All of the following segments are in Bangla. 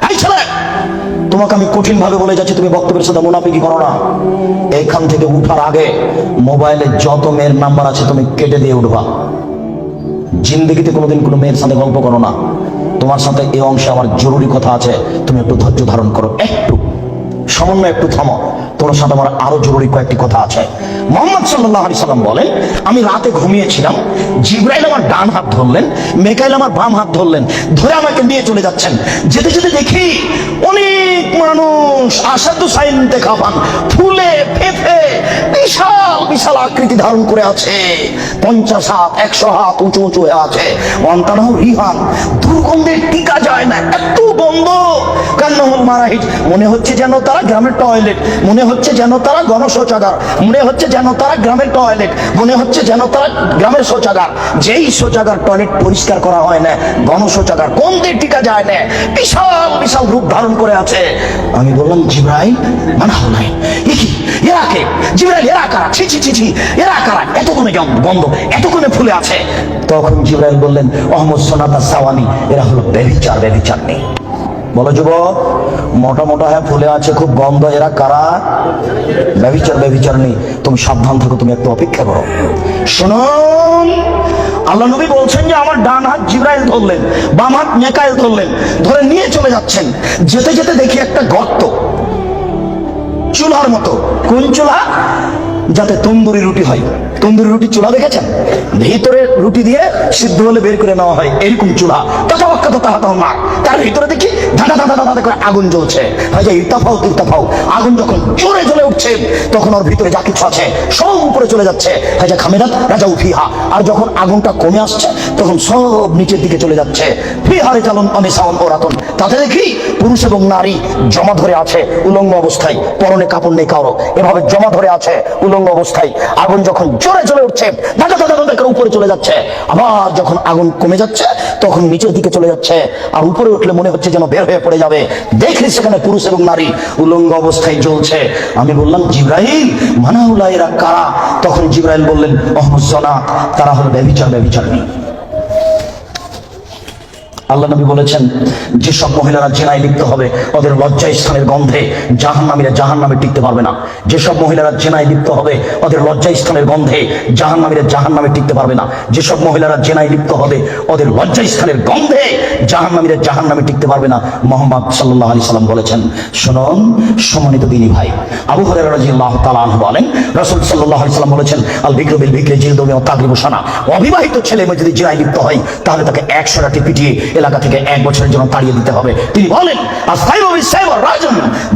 এই ছেলে, তোমাকে আমি কঠিন ভাবে বলে যাচ্ছি, তুমি বক্তব্যের সাথে মুনাফিকি করো না। এইখান থেকে উঠার আগে মোবাইলে যত মেয়ের নাম্বার আছে তুমি কেটে দিয়ে উঠবা। জিন্দেগিতে কোনোদিন কোনো মেয়ের সাথে গল্প করো না। তোমার সাথে এই অংশে আমার জরুরি কথা আছে, তুমি একটু ধৈর্য ধারণ করো, একটু সামান্য একটু থামো। তোমার সাথে আমার আরো জরুরি কয়েকটি কথা আছে। মুহাম্মদ সাল্লাল্লাহু আলাইহি সাল্লাম বলেন, আমি রাতে ঘুমিয়েছিলাম, জিবরাইল আমার ডান হাত ধরলেন, মিকাইল আমার বাম হাত ধরলেন, ধরে আমাকে নিয়ে চলে যাচ্ছেন। যেতে যেতে দেখি অনেক মানুষ আসাদু সাইন দেখা পান, ফুলে ফেফে বিশাল বিশাল আকৃতি ধারণ করে আছে, 50 হাত 100 হাত উঁচু উঁচু হয়ে আছে। অন্তরাহ রিহান, দুর্গন্ধে টিকা যায় না, এত গন্ধ। কান্নাহুল মারাহিজ, মনে হচ্ছে যেন তারা গ্রামের টয়লেট, মনে হচ্ছে যেন তারা গণশৌচাগার, মনে হচ্ছে যেন তারা গ্রামের টয়লেট, মনে হচ্ছে যেন তারা গ্রামের শৌচাগার। যেই শৌচাগার টয়লেট পরিষ্কার করা হয় না, গণশৌচাগার, গন্ধে টিকা যায় না, বিশাল বিশাল রূপ ধারণ করে আছে। আমি বললাম, জিবরাইল মানা হল নাই, এরা কে? জিবরাইল, এরা কারা? ছি ছি ছি ছি, এরা কারা? এতক্ষণে গন্ধ, এতক্ষণে ফুলে আছে। তখন জিবরাইল বললেন, অহমদ সোনাতা সাওয়ানি, এরা হলো ব্যভিচার, ব্যভিচার নেই। বলো যুবক, মোটা মোটা হ্যাঁ ফুলে আছে, খুব গন্ধ, এরা কারা? ব্যভিচার, ব্যভিচার নেই। তুমি সাবধান থাকো, তুমি একটু অপেক্ষা করো। শুনুন, আল্লাহ নবী বলছেন যে আমার ডান হাত জিবরাইল ধরলেন, বাম হাত মিকাইল ধরলেন, ধরে নিয়ে চলে যাচ্ছেন। যেতে যেতে দেখি একটা গর্ত, চুলার মতো। কোন চুলা? যাতে তন্দুরি রুটি হয়। তন্দুরি রুটি চুলা দেখেছেন? ভিতরে রুটি দিয়ে সিদ্ধ হলে বের করে নেওয়া হয়, এরকম চুলা। তার ভিতরে দেখি ধাঁধা ধাঁধা ধাঁধা করে আগুন জ্বলছে। ইরতাফাও ইরতাফাও, আগুন যখন জোরে জ্বলে উঠছে তখন ওর ভিতরে যা কিছু আছে সব উপরে চলে যাচ্ছে। খামেরাত রাজা উফিহা, আর যখন আগুনটা কমে আসছে তখন সব নিচের দিকে চলে যাচ্ছে। ফিহারে চালন আমি সাউন ওরাতন, তাতে দেখি পুরুষ এবং নারী জমা ধরে আছে উলঙ্গ অবস্থায়, পরনে কাপড় নেই কারো, এভাবে জমা ধরে আছে উলঙ্গ অবস্থায়। আগুন যখন জোরে জ্বলে উঠছে ধাঁধা ধাঁধা ধাঁধা করে উপরে চলে যাচ্ছে, আবার যখন আগুন কমে যাচ্ছে তখন নিচের দিকে চলে যাচ্ছে। আর উপরে উঠলে মনে হচ্ছে যেন বের হয়ে পড়ে যাবে। দেখি সেখানে পুরুষ এবং নারী উলঙ্গ অবস্থায় জ্বলছে। আমি বললাম, জিবরাইল মানাউলা, এরা কারা? তখন জিবরাইল বললেন, অহমদ জনা, তারা হলো ব্যভিচার, ব্যভিচার নেই। আল্লাহ নবী বলেছেন, যেসব মহিলারা জেনায় লিপ্ত হবে ওদের লজ্জা স্থানের গন্ধে জাহান্নামীরা জাহান্নামে টিকতে পারবে না। যেসব মহিলারা জেনায় লিপ্ত হবে ওদের লজ্জা স্থানের গন্ধে জাহান্নামীরা জাহান্নামে টিকতে পারবে না। যেসব মহিলারা জেনায় লিপ্ত হবে ওদের লজ্জা স্থানের গন্ধে জাহান্নামীরা জাহান্নামে টিকতে পারবে না। মুহাম্মদ সাল্লাল্লাহু আলাইহি সাল্লাম বলেছেন। শুনুন সম্মানিত দিনী ভাই, আবু হুরায়রা রাদিয়াল্লাহু তাআলা আনহু বলেন, রাসূল সাল্লাল্লাহু আলাইহি সাল্লাম বলেছেন, আল বিকরু বিল বিকরি জিলদু ওয়া তাগরিবু সানা। অবিবাহিত ছেলে যদি জেনায় লিপ্ত হয় তাহলে তাকে 100 লাঠি পিটিয়ে এলাকা থেকে 1 বছরের জন্য তাড়িয়ে দিতে হবে। তিনি বলেন,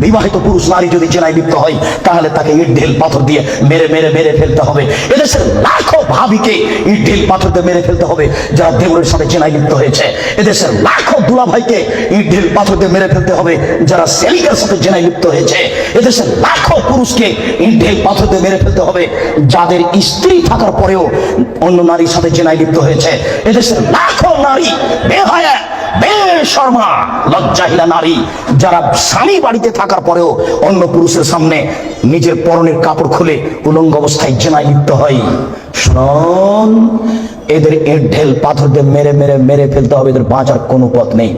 বিবাহিত পুরুষ নারী যদি জেনায় লিপ্ত হয় তাহলে তাকে ইট ঢিল পাথর দিয়ে মেরে মেরে মেরে ফেলতে হবে। এদেশের লাখো ভাবিকে ইট ঢিল পাথর দিয়ে মেরে ফেলতে হবে যারা দেবরের সাথে জেনায় লিপ্ত হয়েছে। এদেশের লাখো দুলাভাইকে ইট ঢিল পাথর দিয়ে মেরে ফেলতে হবে যারা সেলিকার সাথে জেনায় লিপ্ত হয়েছে। এদেশের লাখো পুরুষকে ইট ঢিল পাথর দিয়ে মেরে ফেলতে হবে যাদের স্ত্রী থাকার পরেও অন্য নারীর সাথে জেনায় লিপ্ত হয়েছে। এদেশের লাখো নারী বেহায়া বেশরমা লজ্জাহীনা নারী যারা স্বামী বাড়িতে থাকার পরেও অন্য পুরুষের সামনে নিজের পরনের কাপড় খুলে উলঙ্গ অবস্থায় জেনায় লিপ্ত হয়। শুনুন, এদের ইট ঢেল পাথর দিয়ে মেরে মেরে মেরে ফেলতে হবে, এদের বাঁচার কোনো পথ নেই।